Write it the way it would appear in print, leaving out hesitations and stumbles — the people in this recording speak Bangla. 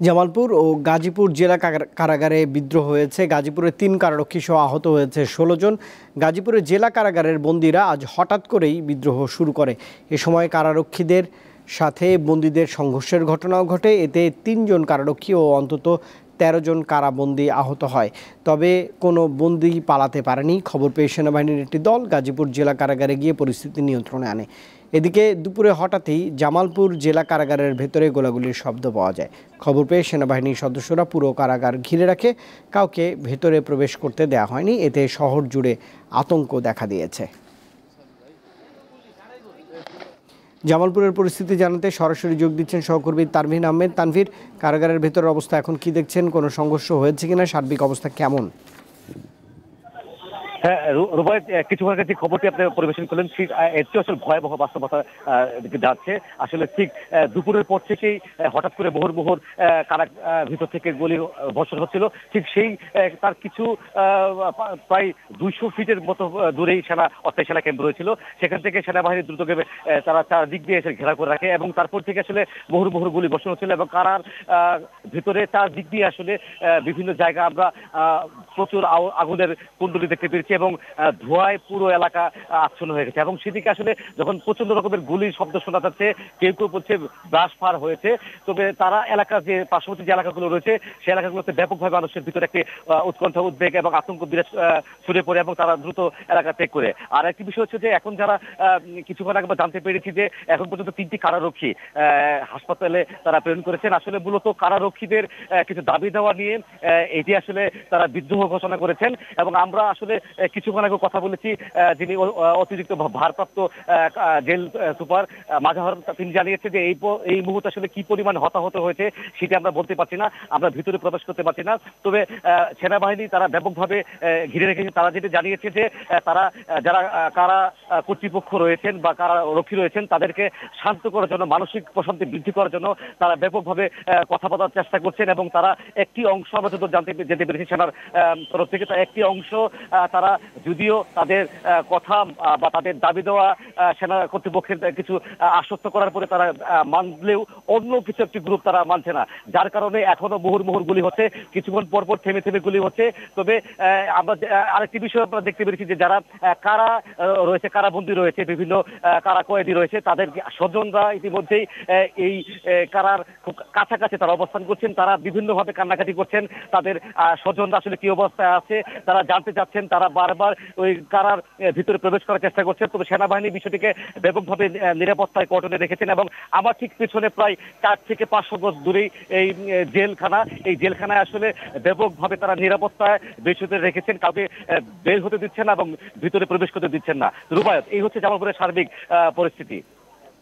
জামালপুর ও গাজীপুর জেলা কারাগারে বিদ্রোহ হয়েছে। গাজীপুরের ৩ কারারক্ষী সহ আহত হয়েছে ১৬ জন। গাজীপুরের জেলা কারাগারের বন্দীরা আজ হঠাৎ করেই বিদ্রোহ শুরু করে। এ সময় কারারক্ষীদের সাথে বন্দীদের সংঘর্ষের ঘটনাও ঘটে। এতে ৩ জন কারারক্ষী ও অন্তত ১৩ জন কারাবন্দী আহত হয়। তবে কোনো বন্দী পালাতে পারেনি। খবর পেয়ে সেনাবাহিনীর একটি দল গাজীপুর জেলা কারাগারে গিয়ে পরিস্থিতি নিয়ন্ত্রণে আনে। এদিকে দুপুরে হঠাৎই জামালপুর জেলা কারাগারের ভেতরে গোলাগুলির শব্দ পাওয়া যায়। খবর পেয়ে সেনাবাহিনীর সদস্যরা পুরো কারাগার ঘিরে রাখে। কাউকে ভেতরে প্রবেশ করতে দেওয়া হয়নি। এতে শহর জুড়ে আতঙ্ক দেখা দিয়েছে। জামালপুরের পরিস্থিতি জানাতে সরাসরি যোগ দিচ্ছেন সহকর্মী তানভীর আহমেদ। তানভীর, কারাগারের ভেতরের অবস্থা এখন কি দেখছেন? কোনো সংঘর্ষ হয়েছে কিনা? সার্বিক অবস্থা কেমন? হ্যাঁ রুবাই, কিছুক্ষণ আগে যে খবরটি আপনি পরিবেশন করলেন ঠিক এর চেয়ে আসলে ভয়াবহ বাস্তবতা যাচ্ছে। আসলে ঠিক দুপুরের পর থেকেই হঠাৎ করে মুহুর্মুহুর কারা ভিতর থেকে গুলি বর্ষণ হচ্ছিল। ঠিক সেই তার কিছু প্রায় ২০০ ফিটের মতো দূরেই অস্থায়ী সেনা ক্যাম্প রয়েছিল। সেখান থেকে সেনাবাহিনী দ্রুতভাবে তারা চারদিক দিয়ে এসে ঘেরা করে রাখে এবং তারপর থেকে আসলে মুহুর্মুহুর গুলি বর্ষণ হচ্ছিল এবং কারার ভিতরে চারদিক দিয়ে আসলে বিভিন্ন জায়গা আমরা প্রচুর আগুনের কুণ্ডলি দেখতে পেরেছি এবং ধোঁয়ায় পুরো এলাকা আচ্ছন্ন হয়ে গেছে। এবং সেদিকে আসলে যখন প্রচন্ড রকমের গুলির শব্দ শোনা যাচ্ছে, কেউ কেউ বলছে ব্রাশ ফার হয়েছে, তবে তারা এলাকার যে পার্শ্ববর্তী যে এলাকাগুলো রয়েছে সেই এলাকাগুলোতে ব্যাপকভাবে মানুষের ভিতরে একটি উৎকণ্ঠা, উদ্বেগ এবং আতঙ্ক বিরাজ ছড়িয়ে পড়ে এবং তারা দ্রুত এলাকা ত্যাগ করে। আর একটি বিষয় হচ্ছে যে এখন যারা কিছুক্ষণ আগে জানতে পেরেছি যে এখন পর্যন্ত ৩টি কারারক্ষী হাসপাতালে তারা প্রেরণ করেছেন। আসলে মূলত কারারক্ষীদের কিছু দাবি দেওয়া নিয়ে এটি আসলে তারা বিদ্রোহ ঘোষণা করেছেন এবং আমরা আসলে কিছুক্ষণ আগে কথা বলেছি যিনি অতিরিক্ত ভারপ্রাপ্ত জেল সুপার মাজাহর, তিনি জানিয়েছে যে এই মুহূর্তে আসলে কি পরিমাণ হতাহত হয়েছে সেটি আমরা বলতে পারছি না, আমরা ভিতরে প্রবেশ করতে পারছি না। তবে সেনাবাহিনী তারা ব্যাপকভাবে ঘিরে রেখেছে। তারা যেটা জানিয়েছে যে তারা যারা কারা কর্তৃপক্ষ রয়েছেন বা কারা রক্ষী রয়েছেন তাদেরকে শান্ত করার জন্য, মানসিক প্রশান্তি বৃদ্ধি করার জন্য তারা ব্যাপকভাবে কথা বলার চেষ্টা করছেন এবং তারা একটি অংশ আমরা যত যেতে পেরেছি সেনার তরফ থেকে, তার একটি অংশ তারা যদিও তাদের কথা বা তাদের দাবি দেওয়া সেনা কর্তৃপক্ষের কিছু আশ্বস্ত করার পরে তারা মানলেও অন্য কিছু একটি গ্রুপ তারা মানছে না, যার কারণে এখনো মুহুর্মুহুর গুলি হচ্ছে, কিছুক্ষণ পর পর থেমে থেমে গুলি হচ্ছে। তবে আমরা আরেকটি বিষয় আমরা দেখতে পেরেছি যে যারা কারা রয়েছে, কারাবন্দী রয়েছে, বিভিন্ন কারা কয়েদি রয়েছে, তাদের স্বজনরা ইতিমধ্যেই এই কারার খুব কাছাকাছি তারা অবস্থান করছেন। তারা বিভিন্নভাবে কান্নাকাটি করছেন, তাদের স্বজনরা আসলে কি অবস্থায় আছে তারা জানতে চাচ্ছেন, তারা বারবার ওই কারার ভিতরে প্রবেশ করার চেষ্টা করছেন। তবে সেনাবাহিনী বিষয়টিকে ব্যাপকভাবে নিরাপত্তায় কটনে রেখেছেন এবং আমার ঠিক পিছনে প্রায় ৪ থেকে ৫০০ গজ দূরেই এই জেলখানা, এই জেলখানায় আসলে ব্যাপকভাবে তারা নিরাপত্তায় বেশিতে রেখেছেন, কাউকে বের হতে দিচ্ছেন না এবং ভিতরে প্রবেশ করতে দিচ্ছেন না। রুবায়ত, এই হচ্ছে জামালপুরের সার্বিক পরিস্থিতি।